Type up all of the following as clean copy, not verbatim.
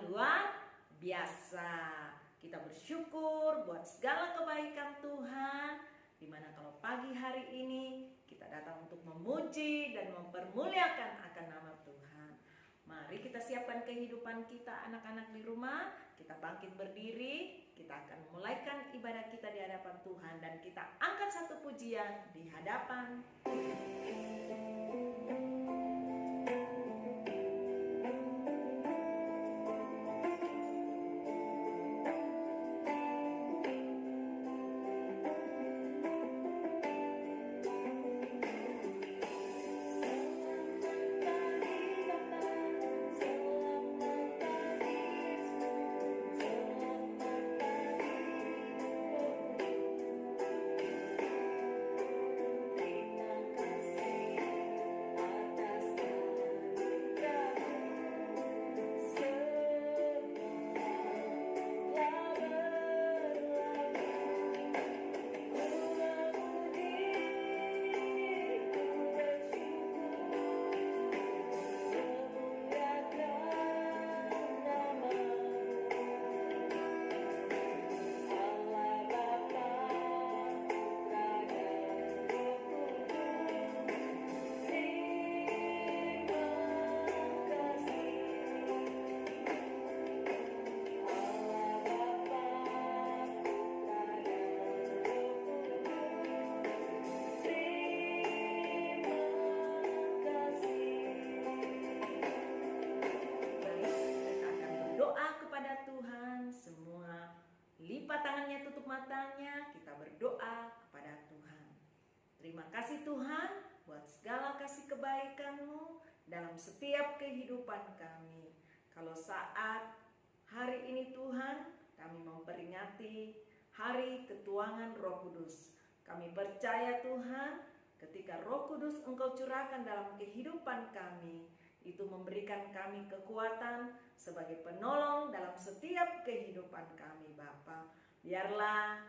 luar biasa. Kita bersyukur buat segala kebaikan Tuhan, dimana kalau pagi hari ini kita datang untuk memuji dan mempermuliakan akan nama Tuhan. Mari kita siapkan kehidupan kita anak-anak di rumah. Kita bangkit berdiri. Kita akan memulaikan ibadah kita di hadapan Tuhan. Dan kita angkat satu pujian di hadapan lipat tangannya, tutup matanya, kita berdoa kepada Tuhan. Terima kasih Tuhan buat segala kasih kebaikan-Mu dalam setiap kehidupan kami. Kalau saat hari ini Tuhan, kami memperingati hari ketuangan Roh Kudus. Kami percaya Tuhan, ketika Roh Kudus Engkau curahkan dalam kehidupan kami, itu memberikan kami kekuatan sebagai penolong dalam setiap kehidupan kami Bapa. Biarlah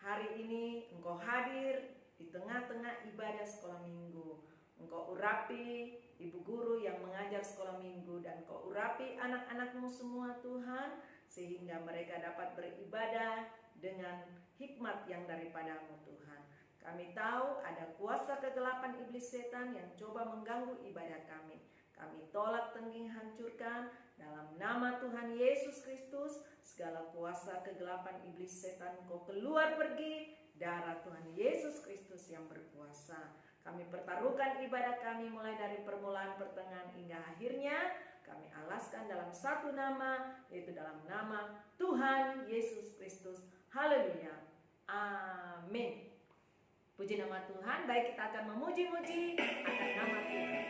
hari ini Engkau hadir di tengah-tengah ibadah sekolah minggu. Engkau urapi ibu guru yang mengajar sekolah minggu, dan Engkau urapi anak-anak-Mu semua Tuhan, sehingga mereka dapat beribadah dengan hikmat yang daripada-Mu Tuhan. Kami tahu ada kuasa kegelapan iblis setan yang coba mengganggu ibadah kami. Kami tolak, tengging, hancurkan dalam nama Tuhan Yesus Kristus. Segala kuasa kegelapan iblis setan, Kau keluar pergi. Darah Tuhan Yesus Kristus yang berkuasa. Kami pertaruhkan ibadah kami mulai dari permulaan, pertengahan hingga akhirnya. Kami alaskan dalam satu nama, yaitu dalam nama Tuhan Yesus Kristus. Haleluya. Amin. Puji nama Tuhan. Baik, kita akan memuji-muji akan nama Tuhan.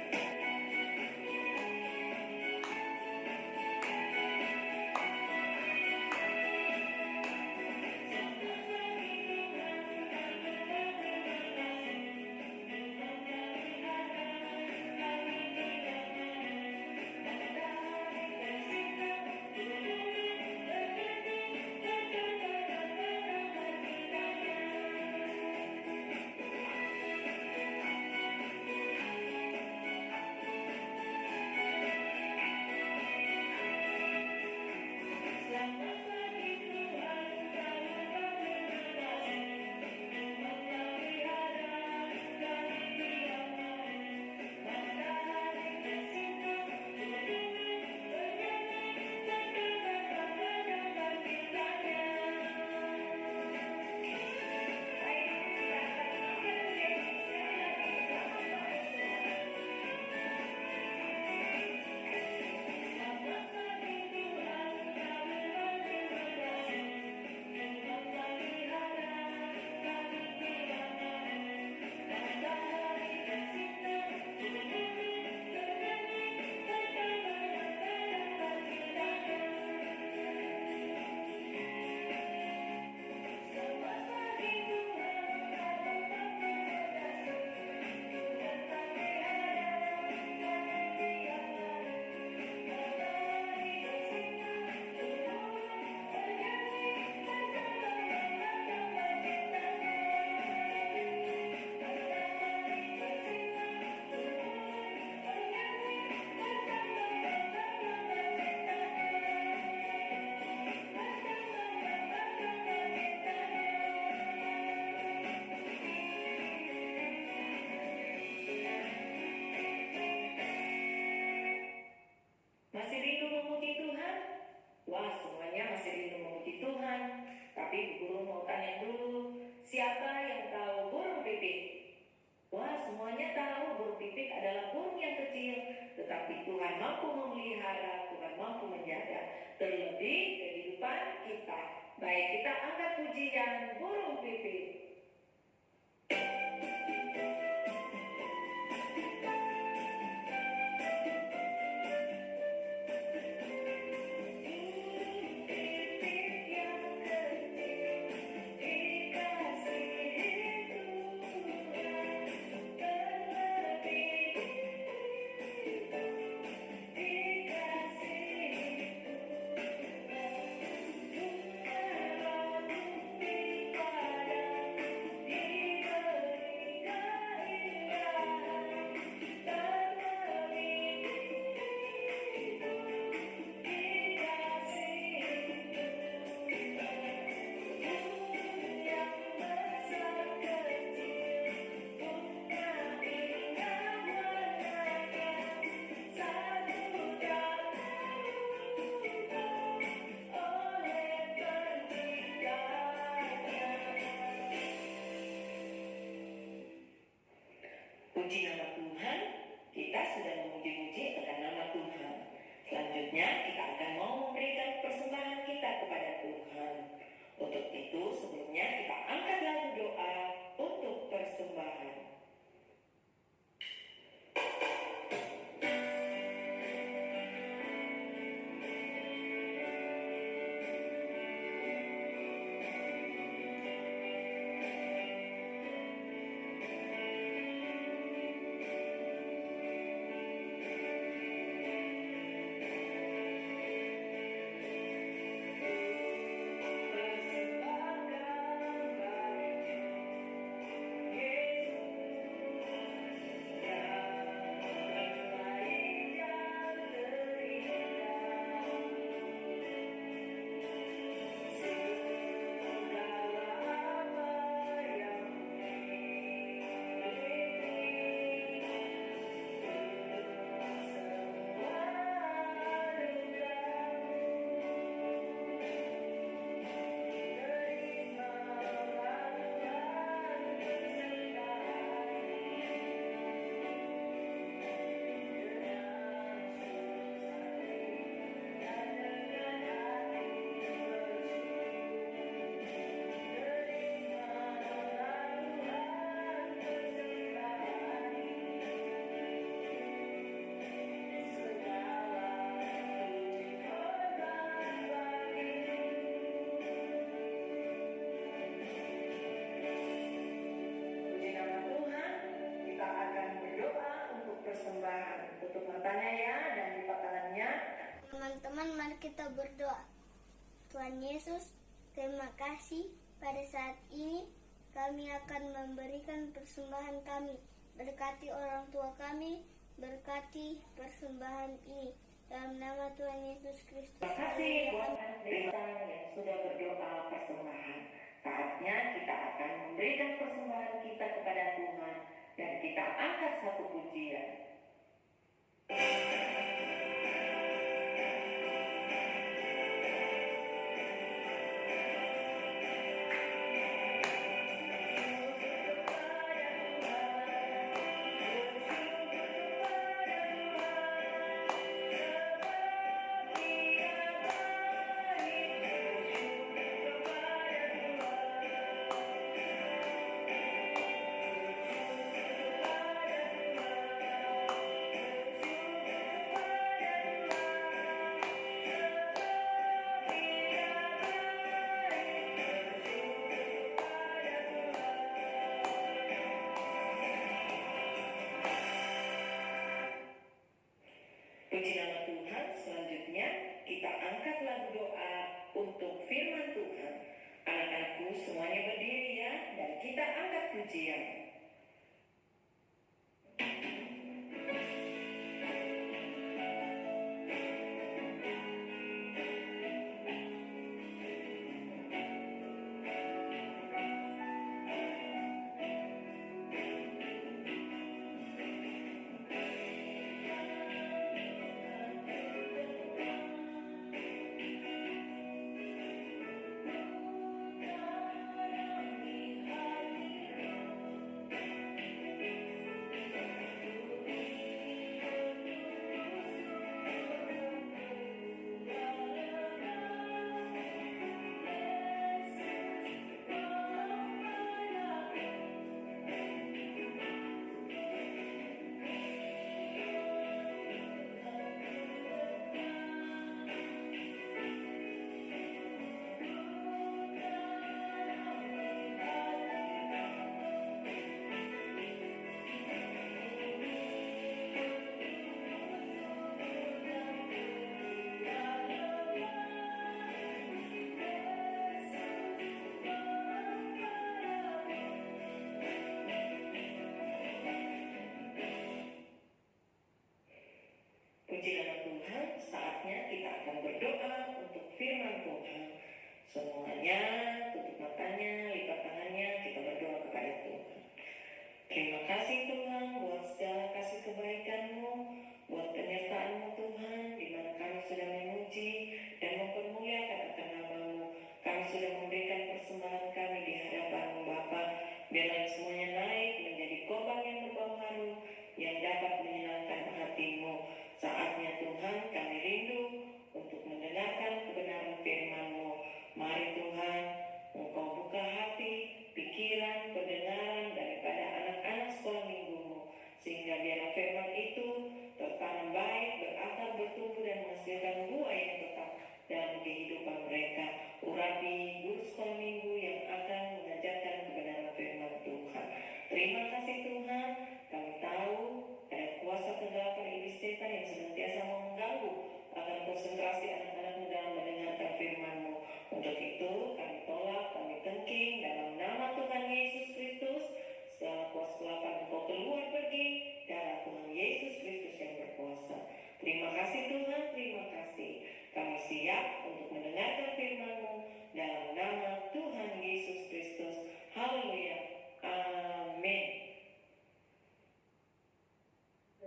Puji nama Tuhan, kita sudah memuji-muji akan nama Tuhan. Selanjutnya kita akan mau memberikan persembahan kita kepada Tuhan. Untuk itu sebelumnya kita angkat lagu doa untuk persembahan. Teman-teman, mari kita berdoa. Tuhan Yesus, terima kasih pada saat ini kami akan memberikan persembahan kami. Berkati orang tua kami, berkati persembahan ini. Dalam nama Tuhan Yesus Kristus. Terima kasih buat kita yang sudah berdoa persembahan. Saatnya kita akan memberikan persembahan kita kepada Tuhan dan kita angkat satu pujian.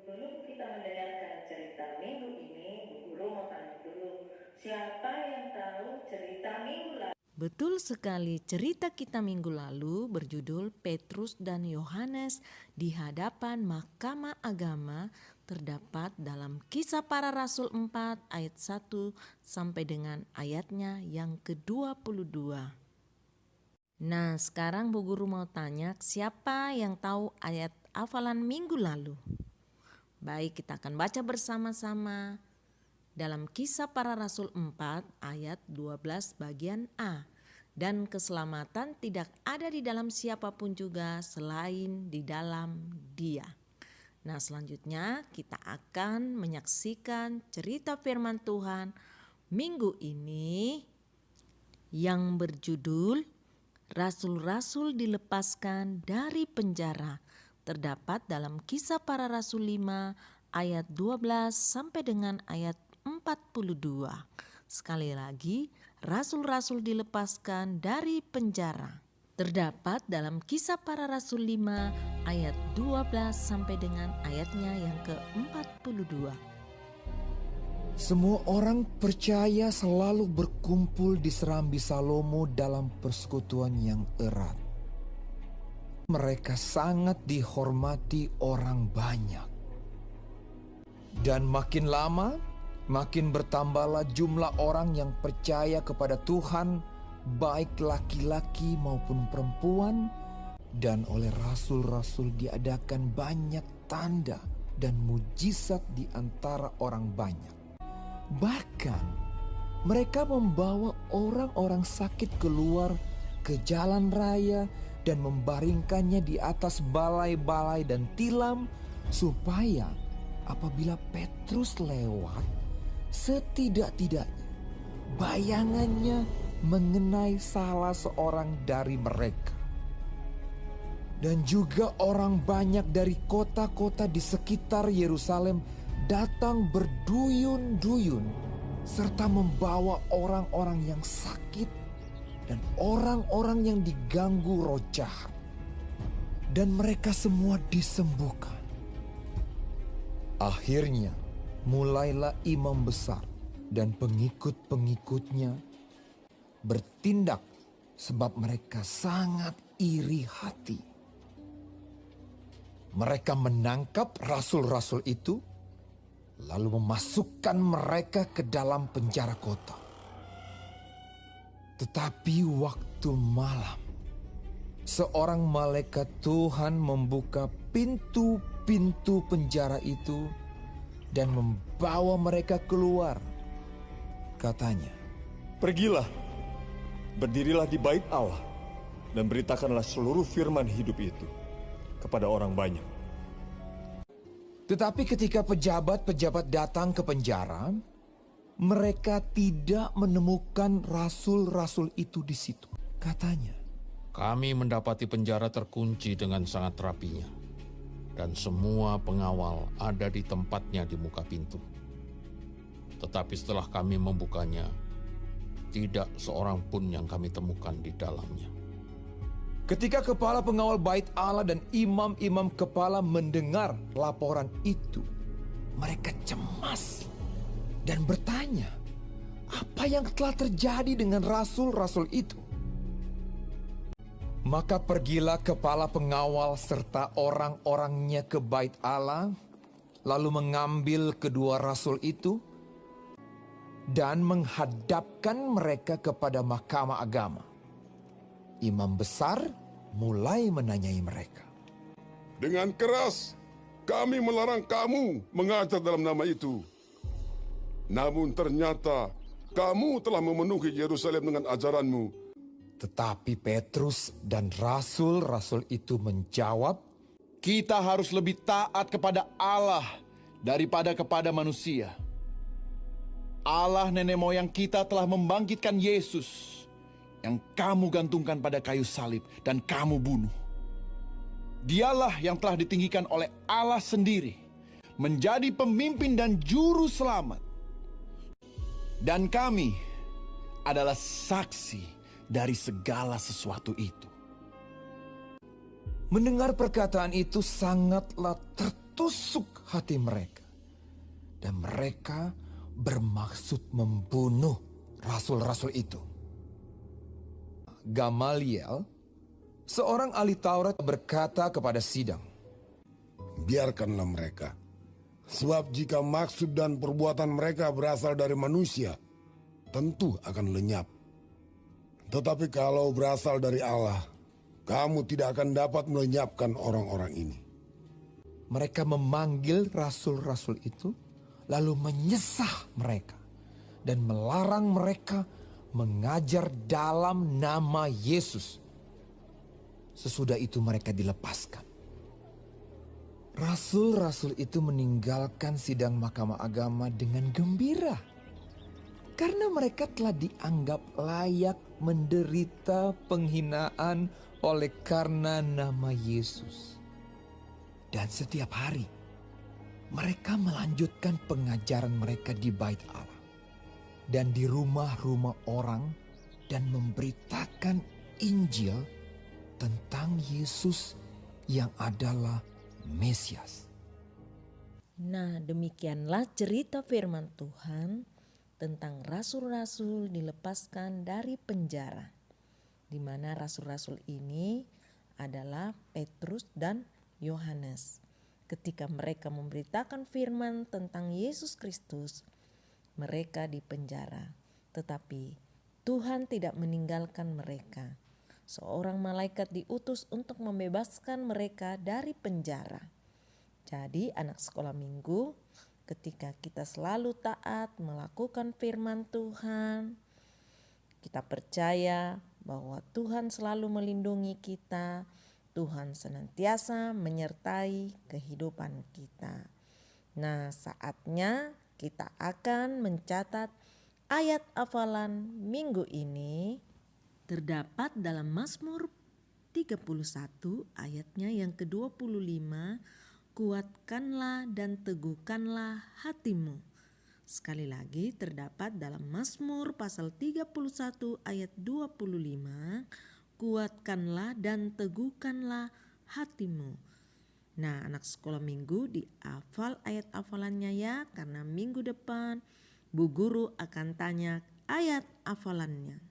Sebelum kita mendengarkan cerita minggu ini, Bu Guru mau tanya dulu, siapa yang tahu cerita minggu lalu? Betul sekali, cerita kita minggu lalu berjudul Petrus dan Yohanes di hadapan Mahkamah Agama, terdapat dalam Kisah Para Rasul 4 ayat 1 sampai dengan ayatnya yang ke-22. Nah, sekarang Bu Guru mau tanya, siapa yang tahu ayat hafalan minggu lalu? Baik, kita akan baca bersama-sama dalam Kisah Para Rasul 4 ayat 12 bagian A. Dan keselamatan tidak ada di dalam siapapun juga selain di dalam Dia. Nah, selanjutnya kita akan menyaksikan cerita firman Tuhan minggu ini yang berjudul Rasul-Rasul dilepaskan dari penjara. Terdapat dalam Kisah Para Rasul 5 ayat 12 sampai dengan ayat 42. Sekali lagi, rasul-rasul dilepaskan dari penjara. Terdapat dalam Kisah Para Rasul 5 ayat 12 sampai dengan ayatnya yang ke-42. Semua orang percaya selalu berkumpul di serambi Salomo dalam persekutuan yang erat. Mereka sangat dihormati orang banyak. Dan makin lama, makin bertambahlah jumlah orang yang percaya kepada Tuhan, baik laki-laki maupun perempuan, dan oleh rasul-rasul diadakan banyak tanda dan mujizat di antara orang banyak. Bahkan mereka membawa orang-orang sakit keluar ke jalan raya dan membaringkannya di atas balai-balai dan tilam, supaya apabila Petrus lewat, setidak-tidaknya bayangannya mengenai salah seorang dari mereka. Dan juga orang banyak dari kota-kota di sekitar Yerusalem datang berduyun-duyun serta membawa orang-orang yang sakit dan orang-orang yang diganggu roh jahat. Dan mereka semua disembuhkan. Akhirnya mulailah imam besar dan pengikut-pengikutnya bertindak sebab mereka sangat iri hati. Mereka menangkap rasul-rasul itu, lalu memasukkan mereka ke dalam penjara kota. Tetapi waktu malam, seorang malaikat Tuhan membuka pintu-pintu penjara itu dan membawa mereka keluar. Katanya, "Pergilah, berdirilah di bait Allah, dan beritakanlah seluruh firman hidup itu kepada orang banyak." Tetapi ketika pejabat-pejabat datang ke penjara, mereka tidak menemukan rasul-rasul itu di situ. Katanya, "Kami mendapati penjara terkunci dengan sangat rapinya, dan semua pengawal ada di tempatnya di muka pintu. Tetapi setelah kami membukanya, tidak seorang pun yang kami temukan di dalamnya." ketika kepala pengawal bait Allah dan imam-imam kepala mendengar laporan itu, mereka cemas dan bertanya, apa yang telah terjadi dengan rasul-rasul itu? Maka pergilah kepala pengawal serta orang-orangnya ke bait Allah, lalu mengambil kedua rasul itu dan menghadapkan mereka kepada mahkamah agama. Imam besar mulai menanyai mereka, "Dengan keras kami melarang kamu mengajar dalam nama itu. Namun ternyata kamu telah memenuhi Yerusalem dengan ajaranmu." Tetapi Petrus dan rasul-rasul itu menjawab, "Kita harus lebih taat kepada Allah daripada kepada manusia. Allah nenek moyang kita telah membangkitkan Yesus yang kamu gantungkan pada kayu salib dan kamu bunuh. Dialah yang telah ditinggikan oleh Allah sendiri menjadi pemimpin dan juru selamat. Dan kami adalah saksi dari segala sesuatu itu." Mendengar perkataan itu sangatlah tertarik tusuk hati mereka. Dan mereka bermaksud membunuh rasul-rasul itu. Gamaliel, seorang ahli Taurat, berkata kepada sidang, Biarkanlah mereka. Sebab jika maksud dan perbuatan mereka berasal dari manusia, tentu akan lenyap. Tetapi kalau berasal dari Allah, kamu tidak akan dapat melenyapkan orang-orang ini. Mereka memanggil rasul-rasul itu, lalu menyesah mereka dan melarang mereka mengajar dalam nama Yesus. Sesudah itu mereka dilepaskan. Rasul-rasul itu meninggalkan sidang mahkamah agama dengan gembira. Karena mereka telah dianggap layak menderita penghinaan oleh karena nama Yesus. Dan setiap hari mereka melanjutkan pengajaran mereka di bait Allah dan di rumah-rumah orang dan memberitakan Injil tentang Yesus yang adalah Mesias. Nah, demikianlah cerita firman Tuhan tentang rasul-rasul dilepaskan dari penjara, di mana rasul-rasul ini adalah Petrus dan Yohanes. Ketika mereka memberitakan firman tentang Yesus Kristus, mereka dipenjara. Tetapi Tuhan tidak meninggalkan mereka. Seorang malaikat diutus untuk membebaskan mereka dari penjara. Jadi anak sekolah minggu, ketika kita selalu taat melakukan firman Tuhan, kita percaya bahwa Tuhan selalu melindungi kita. Tuhan senantiasa menyertai kehidupan kita. Nah, saatnya kita akan mencatat ayat hafalan minggu ini. Terdapat dalam Mazmur 31 ayatnya yang ke-25. Kuatkanlah dan teguhkanlah hatimu. Sekali lagi terdapat dalam Mazmur pasal 31 ayat 25. Kuatkanlah dan teguhkanlah hatimu. Nah, anak sekolah minggu dihafal ayat hafalannya ya, karena minggu depan Bu Guru akan tanya ayat hafalannya.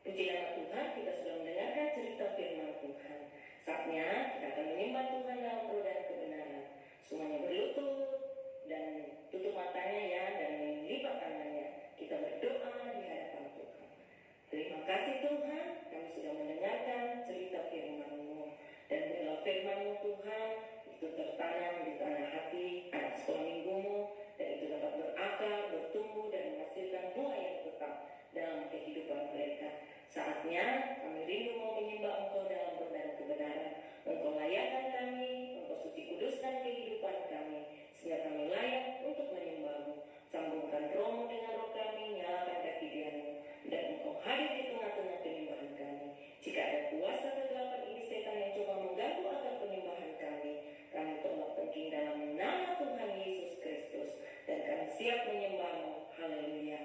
Puji nama Tuhan, kita sudah mendengarkan cerita firman Tuhan. Saatnya kita akan menyembah Tuhan dalam roh dan kebenaran. Semuanya berlutut dan tutup matanya ya, dan lipat tangannya. Kita berdoa di hadapan Tuhan. Terima kasih Tuhan, kami sudah mendengarkan cerita firman-Mu. Dan bila firman-Mu Tuhan itu tertanam di tanah hati anak sekolah minggu-Mu, dan itu dapat berakar, bertumbuh dan menghasilkan buah yang tetap dalam kehidupan mereka. Saatnya kami rindu mau menyembah Engkau dalam roh dan kebenaran. Engkau layakkan kami, Engkau suci kuduskan kehidupan kami, sehingga kami layak untuk menyembah-Mu. Sambungkan roh-Mu dengan roh kami, nyalakan ketidian-Mu, dan Engkau hadir di tengah-tengah penyembahan kami. Jika ada kuasa kegelapan ini setan yang coba mengganggu akan penyembahan kami tolak penting dalam nama Tuhan Yesus Kristus, dan kami siap menyembah-Mu. Haleluya.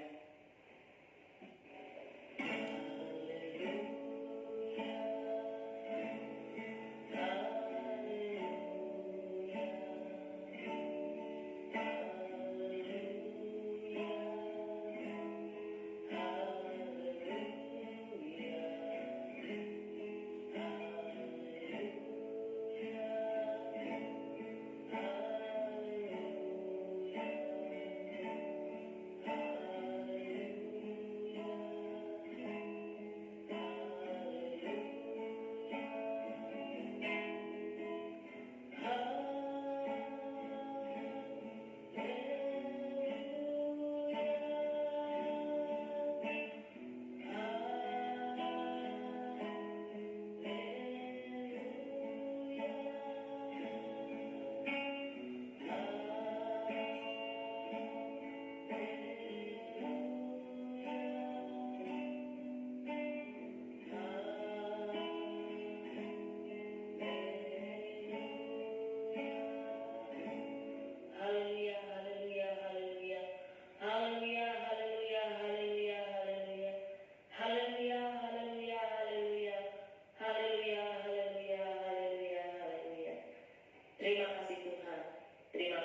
Terima kasih Tuhan.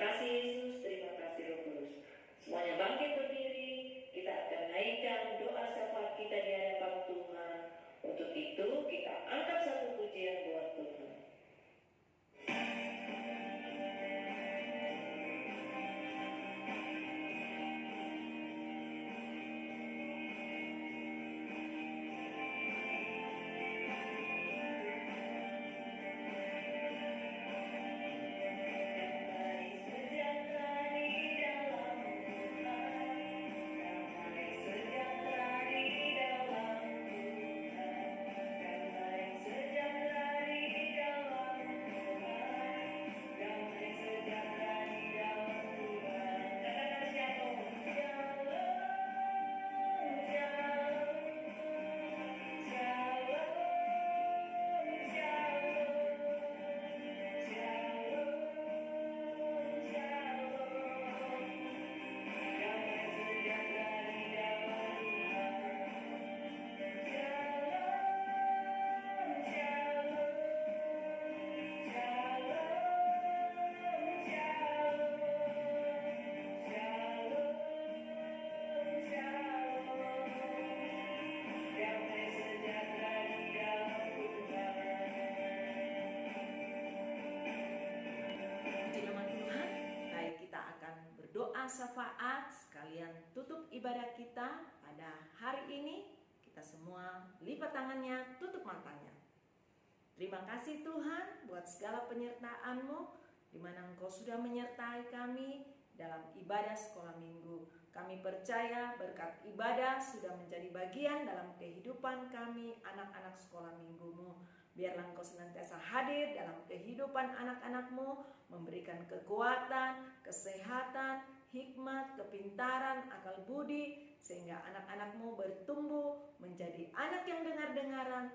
kasih Yesus, terima kasih Roh Kudus. Semuanya bangkit berdiri, kita akan naikkan doa syafaat kita di hadapan Tuhan. Untuk itu kita angkat satu pujian buat Tuhan. Syafaat sekalian tutup ibadah kita pada hari ini. Kita semua lipat tangannya, tutup matanya. Terima kasih Tuhan buat segala penyertaan-Mu, di mana Engkau sudah menyertai kami dalam ibadah sekolah minggu. Kami percaya berkat ibadah sudah menjadi bagian dalam kehidupan kami anak-anak sekolah minggu-Mu. Biarlah Engkau senantiasa hadir dalam kehidupan anak-anak-Mu, memberikan kekuatan, kesehatan, hikmat, kepintaran, akal budi, sehingga anak-anak-Mu bertumbuh menjadi anak yang dengar-dengaran,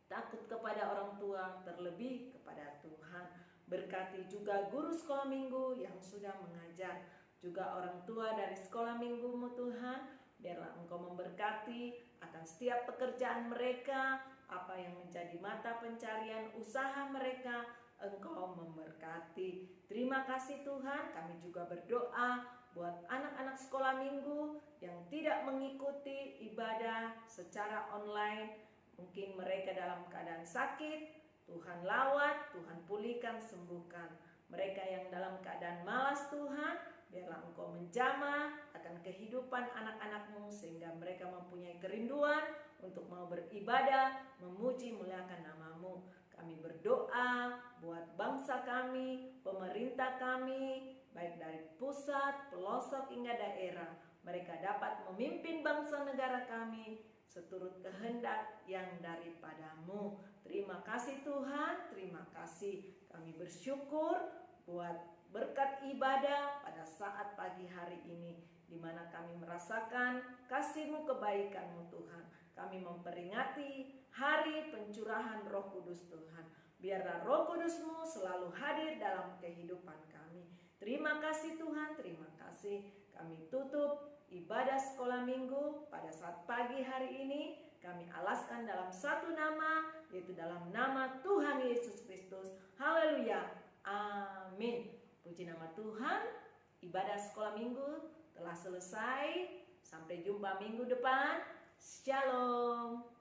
takut kepada orang tua, terlebih kepada Tuhan. Berkati juga guru sekolah minggu yang sudah mengajar, juga orang tua dari sekolah minggu-Mu Tuhan. Biarlah Engkau memberkati akan setiap pekerjaan mereka, apa yang menjadi mata pencarian usaha mereka, Engkau memberkati. Terima kasih Tuhan, kami juga berdoa buat anak-anak sekolah minggu yang tidak mengikuti ibadah secara online. Mungkin mereka dalam keadaan sakit, Tuhan lawat, Tuhan pulihkan, sembuhkan. Mereka yang dalam keadaan malas Tuhan, biarlah Engkau menjamah akan kehidupan anak-anak-Mu, sehingga mereka mempunyai kerinduan untuk mau beribadah, memuji, muliakan nama-Mu. Kami berdoa buat bangsa kami, pemerintah kami, baik dari pusat, pelosok hingga daerah. Mereka dapat memimpin bangsa negara kami seturut kehendak yang daripada-Mu. Terima kasih Tuhan, terima kasih. Kami bersyukur buat berkat ibadah pada saat pagi hari ini, di mana kami merasakan kasih-Mu, kebaikan-Mu Tuhan. Kami memperingati hari pencurahan Roh Kudus Tuhan. Biarlah Roh Kudus-Mu selalu hadir dalam kehidupan kami. Terima kasih Tuhan, terima kasih. Kami tutup ibadah sekolah minggu pada saat pagi hari ini. Kami alaskan dalam satu nama, yaitu dalam nama Tuhan Yesus Kristus. Haleluya, amin. Puji nama Tuhan. Ibadah sekolah minggu telah selesai. Sampai jumpa minggu depan. Shalom.